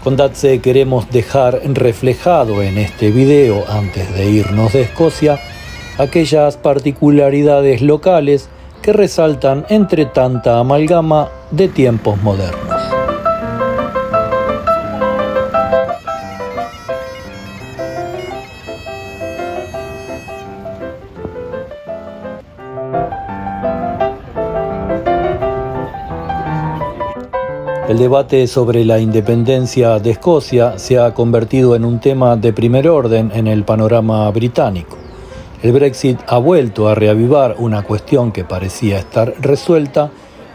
Con Datse queremos dejar reflejado en este video, antes de irnos de Escocia, aquellas particularidades locales que resaltan entre tanta amalgama de tiempos modernos. El debate sobre la independencia de Escocia se ha convertido en un tema de primer orden en el panorama británico. El Brexit ha vuelto a reavivar una cuestión que parecía estar resuelta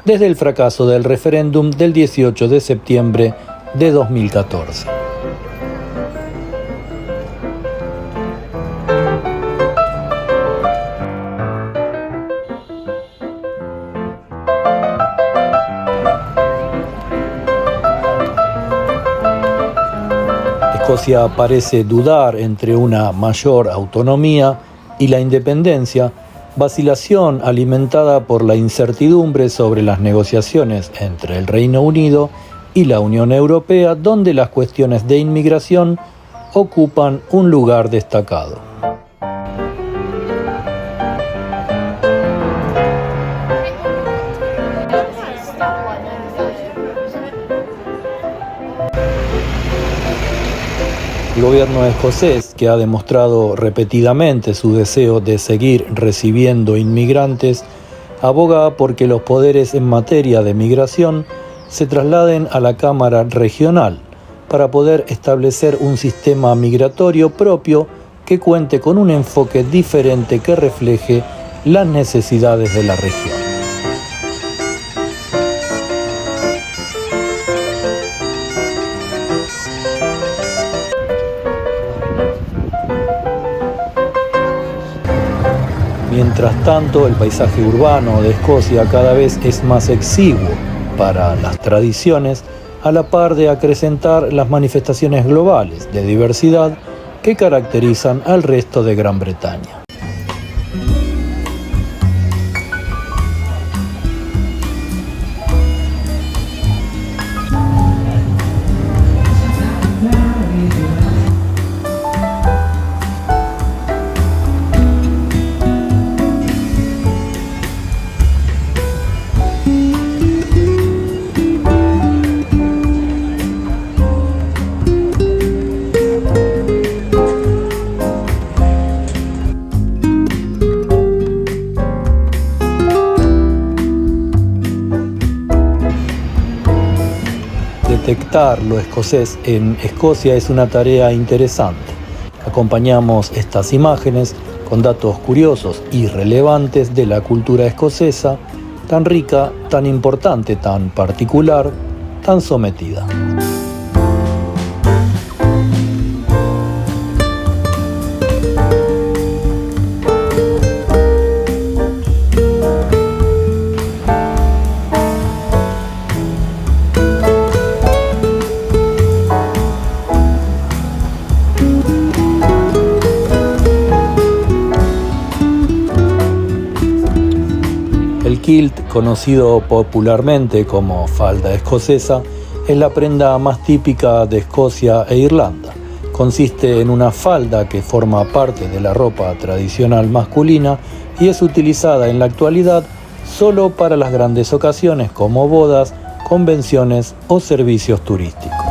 desde el fracaso del referéndum del 18 de septiembre de 2014. Escocia parece dudar entre una mayor autonomía y la independencia, vacilación alimentada por la incertidumbre sobre las negociaciones entre el Reino Unido y la Unión Europea, donde las cuestiones de inmigración ocupan un lugar destacado. El gobierno escocés, que ha demostrado repetidamente su deseo de seguir recibiendo inmigrantes, aboga por que los poderes en materia de migración se trasladen a la Cámara Regional para poder establecer un sistema migratorio propio que cuente con un enfoque diferente que refleje las necesidades de la región. Mientras tanto, el paisaje urbano de Escocia cada vez es más exiguo para las tradiciones, a la par de acrecentar las manifestaciones globales de diversidad que caracterizan al resto de Gran Bretaña. Detectar lo escocés en Escocia es una tarea interesante. Acompañamos estas imágenes con datos curiosos y relevantes de la cultura escocesa, tan rica, tan importante, tan particular, tan sometida. El kilt, conocido popularmente como falda escocesa, es la prenda más típica de Escocia e Irlanda. Consiste en una falda que forma parte de la ropa tradicional masculina y es utilizada en la actualidad solo para las grandes ocasiones como bodas, convenciones o servicios turísticos.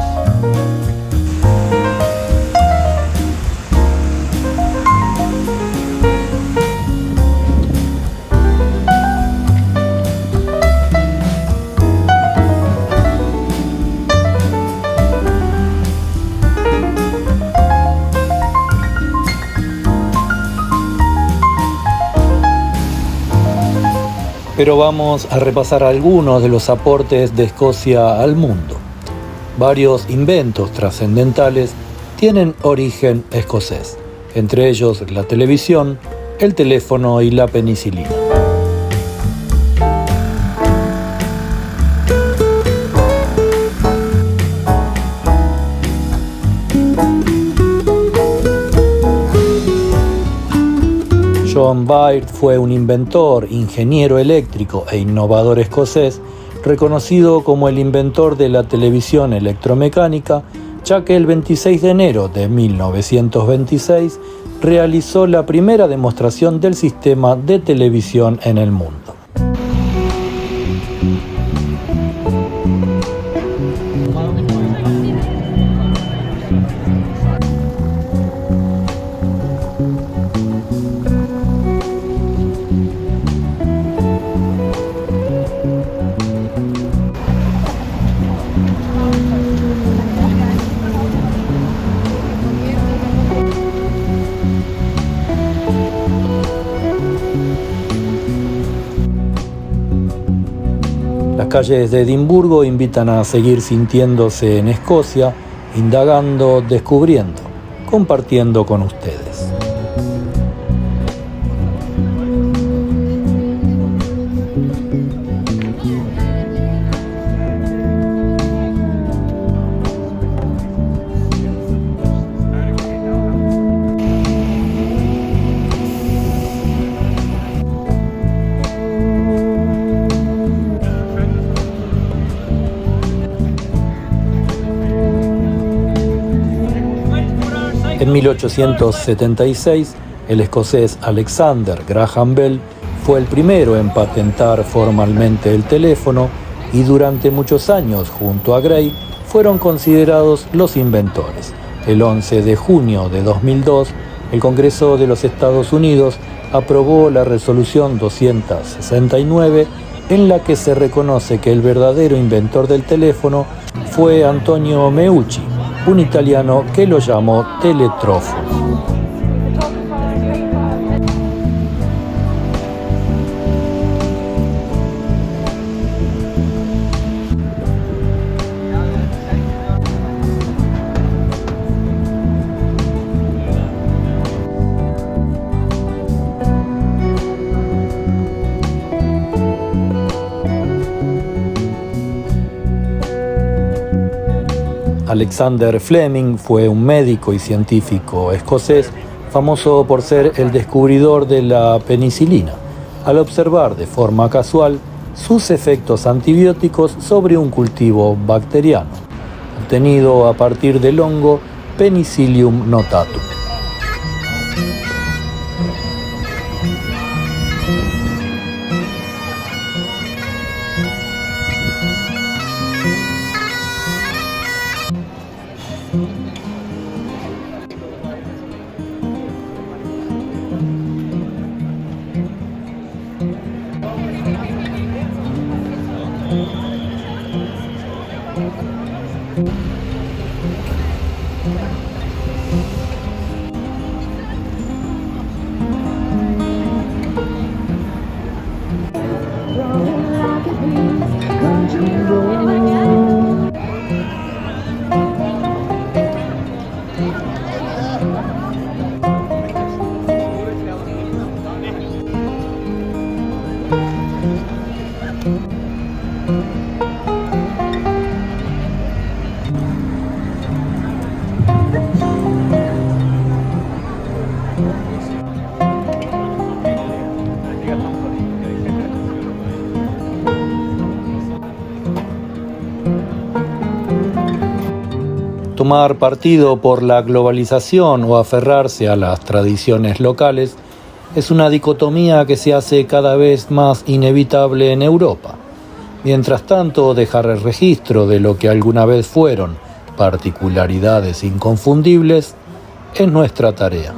Pero vamos a repasar algunos de los aportes de Escocia al mundo. Varios inventos trascendentales tienen origen escocés, entre ellos la televisión, el teléfono y la penicilina. John Baird fue un inventor, ingeniero eléctrico e innovador escocés, reconocido como el inventor de la televisión electromecánica, ya que el 26 de enero de 1926 realizó la primera demostración del sistema de televisión en el mundo. Las calles de Edimburgo invitan a seguir sintiéndose en Escocia, indagando, descubriendo, compartiendo con ustedes. En 1876, el escocés Alexander Graham Bell fue el primero en patentar formalmente el teléfono y durante muchos años, junto a Gray, fueron considerados los inventores. El 11 de junio de 2002, el Congreso de los Estados Unidos aprobó la Resolución 269, en la que se reconoce que el verdadero inventor del teléfono fue Antonio Meucci, un italiano que lo llamó telégrafo. Alexander Fleming fue un médico y científico escocés famoso por ser el descubridor de la penicilina, al observar de forma casual sus efectos antibióticos sobre un cultivo bacteriano, obtenido a partir del hongo Penicillium notatum. Tomar partido por la globalización o aferrarse a las tradiciones locales es una dicotomía que se hace cada vez más inevitable en Europa. Mientras tanto, dejar el registro de lo que alguna vez fueron particularidades inconfundibles es nuestra tarea.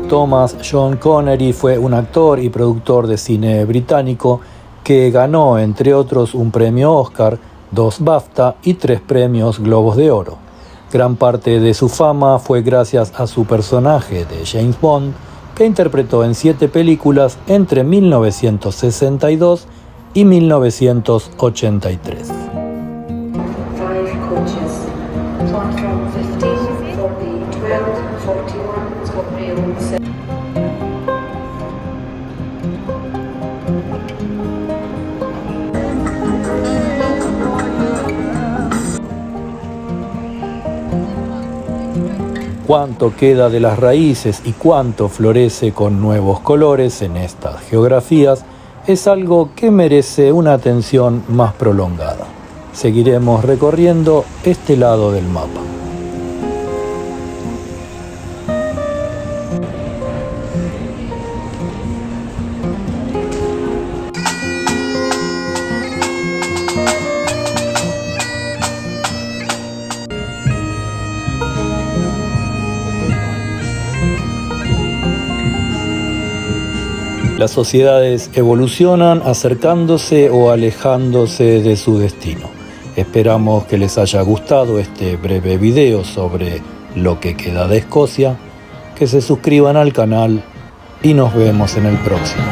Thomas John Connery fue un actor y productor de cine británico que ganó, entre otros, un premio Oscar, 2 BAFTA y 3 premios Globos de Oro. Gran parte de su fama fue gracias a su personaje de James Bond, que interpretó en 7 películas entre 1962 y 1983. Cuánto queda de las raíces y cuánto florece con nuevos colores en estas geografías es algo que merece una atención más prolongada. Seguiremos recorriendo este lado del mapa. Las sociedades evolucionan acercándose o alejándose de su destino. Esperamos que les haya gustado este breve video sobre lo que queda de Escocia, que se suscriban al canal y nos vemos en el próximo.